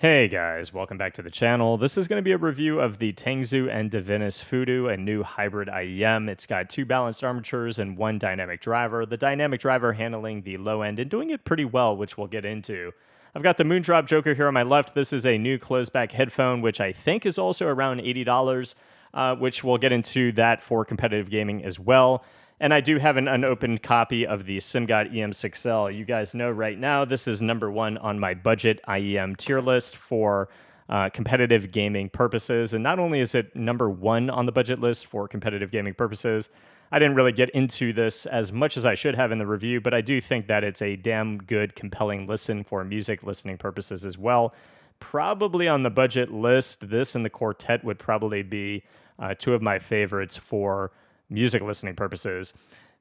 Hey guys, welcome back to the channel. This is going to be a review of the Tangzu and Divinus Fudu, a new hybrid IEM. It's got two balanced armatures and one dynamic driver. The dynamic driver handling the low end and doing it pretty well, which we'll get into. I've got the Moondrop Joker here on my left. This is a new closed back headphone, which I think is also around $80, which we'll get into that for competitive gaming as well. And I do have an unopened copy of the Simgot EM6L. You guys know right now this is #1 on my budget IEM tier list for competitive gaming purposes. And not only is it #1 on the budget list for competitive gaming purposes, I didn't really get into this as much as I should have in the review, but I do think that it's a damn good, compelling listen for music listening purposes as well. Probably on the budget list, this and the Quartet would probably be two of my favorites for music listening purposes.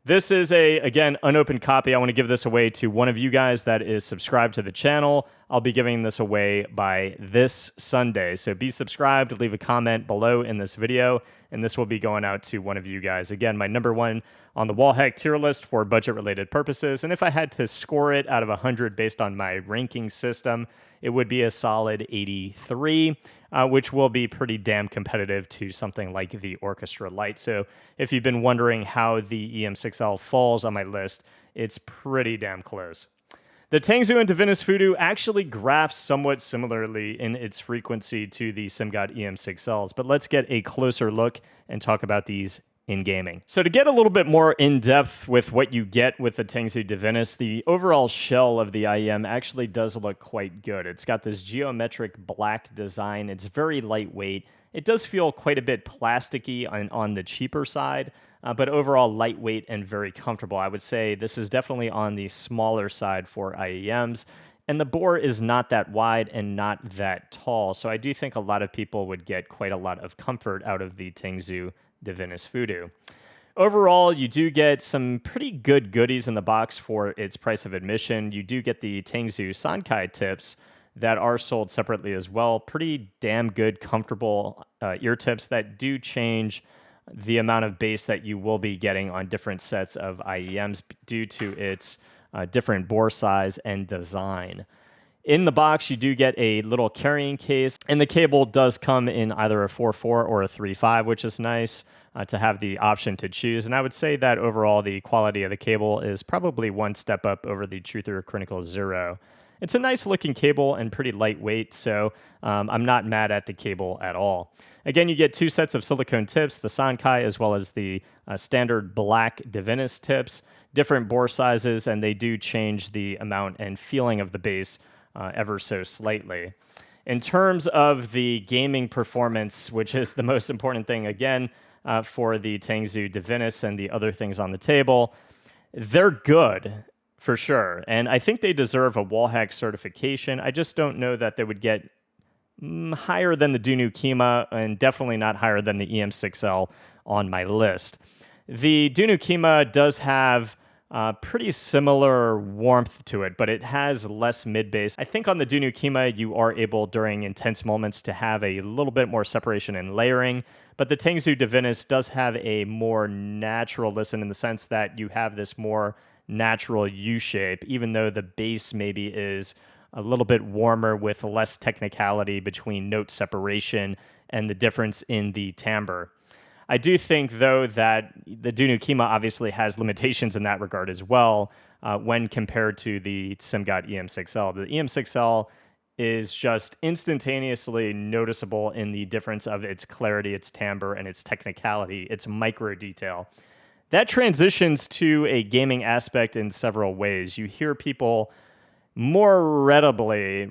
This is again, unopened copy. I want to give this away to one of you guys that is subscribed to the channel. I'll be giving this away by this Sunday. So be subscribed, leave a comment below in this video, and this will be going out to one of you guys. Again, my #1 on the Wallhack tier list for budget-related purposes. And if I had to score it out of 100 based on my ranking system, it would be a solid 83. Which will be pretty damn competitive to something like the Orchestra Lite. So if you've been wondering how the EM6L falls on my list, it's pretty damn close. The Tangzu and Divinus Fudu actually graphs somewhat similarly in its frequency to the Simgot EM6Ls, but let's get a closer look and talk about these in gaming. So to get a little bit more in-depth with what you get with the Tangzu Divinus, the overall shell of the IEM actually does look quite good. It's got this geometric black design. It's very lightweight. It does feel quite a bit plasticky on the cheaper side, but overall lightweight and very comfortable. I would say this is definitely on the smaller side for IEMs. And the bore is not that wide and not that tall. So I do think a lot of people would get quite a lot of comfort out of the Tangzu Divinus Fudu. Overall, you do get some pretty good goodies in the box for its price of admission. You do get the Tangzu Sankai tips that are sold separately as well. Pretty damn good, comfortable ear tips that do change the amount of bass that you will be getting on different sets of IEMs due to its different bore size and design. In the box, you do get a little carrying case, and the cable does come in either a 4.4 or a 3.5, which is nice to have the option to choose. And I would say that overall, the quality of the cable is probably one step up over the Truther Chronicle Zero. It's a nice looking cable and pretty lightweight, so I'm not mad at the cable at all. Again, you get two sets of silicone tips, the Sankai as well as the standard black Divinus tips, different bore sizes, and they do change the amount and feeling of the bass ever so slightly. In terms of the gaming performance, which is the most important thing, again, for the Tangzu Divinus and the other things on the table, they're good, for sure. And I think they deserve a Wallhack certification. I just don't know that they would get higher than the Dunu Kima and definitely not higher than the EM6L on my list. The Dunu Kima does have pretty similar warmth to it, but it has less mid-bass. I think on the Dunu Kima, you are able during intense moments to have a little bit more separation and layering, but the Tangzu Divinus does have a more natural listen in the sense that you have this more natural U-shape, even though the bass maybe is a little bit warmer with less technicality between note separation and the difference in the timbre. I do think, though, that the Dunu Kima obviously has limitations in that regard as well when compared to the Simgot EM6L. The EM6L is just instantaneously noticeable in the difference of its clarity, its timbre, and its technicality, its micro detail. That transitions to a gaming aspect in several ways. You hear people more readily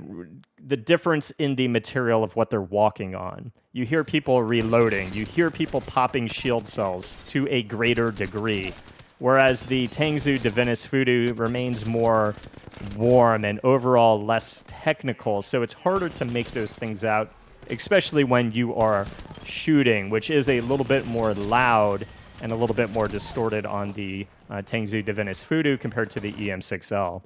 the difference in the material of what they're walking on. You hear people reloading. You hear people popping shield cells to a greater degree, whereas the Tangzu Divinus Fudu remains more warm and overall less technical, so it's harder to make those things out, especially when you are shooting, which is a little bit more loud and a little bit more distorted on the Tangzu Divinus Fudu compared to the EM6L.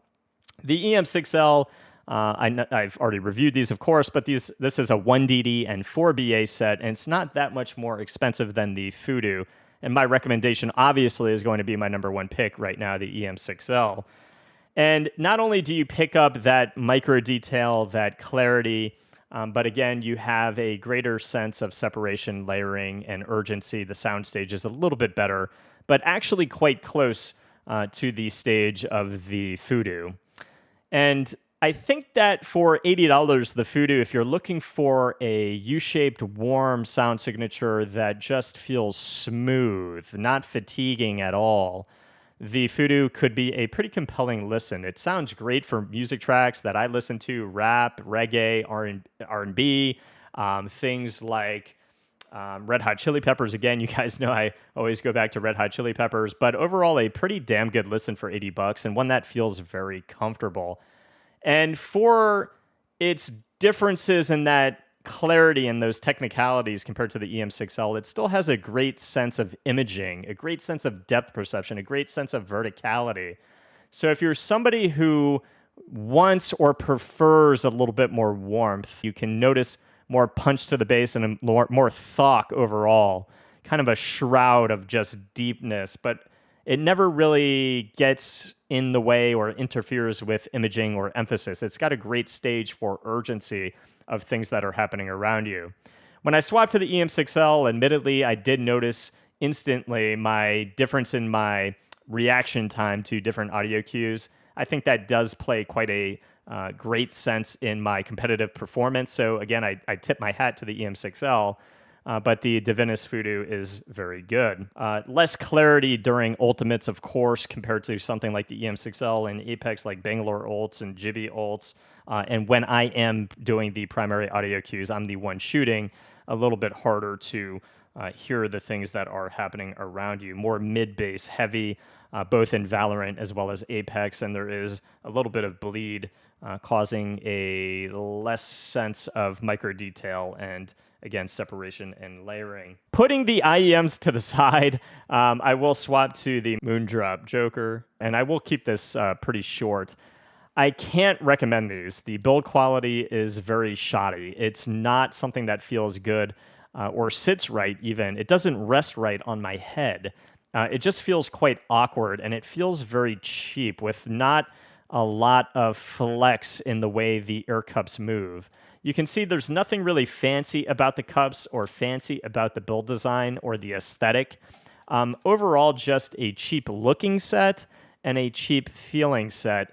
The EM6L, I've already reviewed these, of course, but this is a 1DD and 4BA set, and it's not that much more expensive than the Fudu. And my recommendation, obviously, is going to be my #1 pick right now, the EM6L. And not only do you pick up that micro detail, that clarity, But again, you have a greater sense of separation, layering, and urgency. The soundstage is a little bit better, but actually quite close to the stage of the Fudu. And I think that for $80, the Fudu, if you're looking for a U-shaped, warm sound signature that just feels smooth, not fatiguing at all, the Fudu could be a pretty compelling listen. It sounds great for music tracks that I listen to, rap, reggae, R&B, things like Red Hot Chili Peppers. Again, you guys know I always go back to Red Hot Chili Peppers, but overall a pretty damn good listen for $80 and one that feels very comfortable. And for its differences in that clarity and those technicalities compared to the EM6L, it still has a great sense of imaging, a great sense of depth perception, a great sense of verticality. So if you're somebody who wants or prefers a little bit more warmth, you can notice more punch to the bass and more thok overall, kind of a shroud of just deepness, but it never really gets in the way or interferes with imaging or emphasis. It's got a great stage for urgency of things that are happening around you. When I swapped to the EM6L, admittedly, I did notice instantly my difference in my reaction time to different audio cues. I think that does play quite a great sense in my competitive performance. So again, I tip my hat to the EM6L. But the Divinus Fudu is very good. Less clarity during ultimates, of course, compared to something like the EM6L and Apex, like Bangalore ults and Jibby ults. And when I am doing the primary audio cues, I'm the one shooting, a little bit harder to hear the things that are happening around you. More mid-bass heavy, both in Valorant as well as Apex, and there is a little bit of bleed causing a less sense of micro detail and again, separation and layering. Putting the IEMs to the side, I will swap to the Moondrop Joker, and I will keep this pretty short. I can't recommend these. The build quality is very shoddy. It's not something that feels good or sits right even. It doesn't rest right on my head. It just feels quite awkward, and it feels very cheap with not a lot of flex in the way the ear cups move. You can see there's nothing really fancy about the cups or fancy about the build design or the aesthetic. Overall, just a cheap looking set and a cheap feeling set.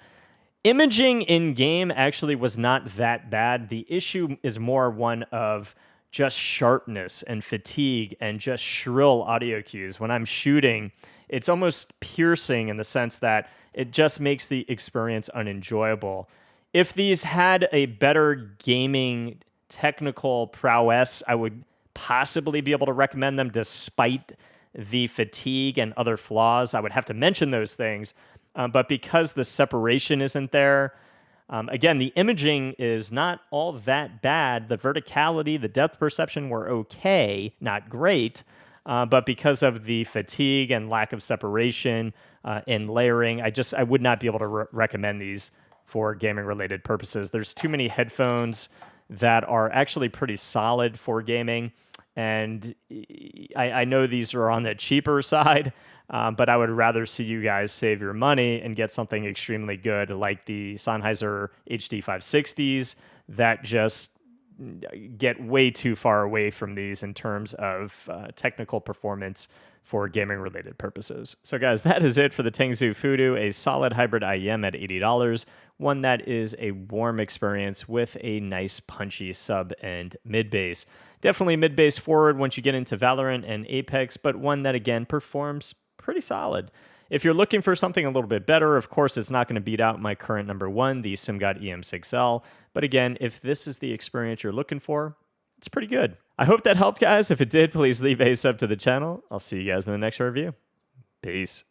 Imaging in-game actually was not that bad. The issue is more one of just sharpness and fatigue and just shrill audio cues. When I'm shooting, it's almost piercing in the sense that it just makes the experience unenjoyable. If these had a better gaming technical prowess, I would possibly be able to recommend them despite the fatigue and other flaws. I would have to mention those things. But because the separation isn't there, again, the imaging is not all that bad. The verticality, the depth perception were okay, not great. But because of the fatigue and lack of separation and layering, I would not be able to recommend these for gaming-related purposes. There's too many headphones that are actually pretty solid for gaming, and I know these are on the cheaper side, but I would rather see you guys save your money and get something extremely good like the Sennheiser HD 560s that just get way too far away from these in terms of technical performance for gaming-related purposes. So guys, that is it for the Tangzu Fudu, a solid hybrid IEM at $80, one that is a warm experience with a nice punchy sub and mid-bass. Definitely mid-bass forward once you get into Valorant and Apex, but one that again performs pretty solid. If you're looking for something a little bit better, of course, it's not going to beat out my current number one, the Simgot EM6L. But again, if this is the experience you're looking for, it's pretty good. I hope that helped, guys. If it did, please leave a sub to the channel. I'll see you guys in the next review. Peace.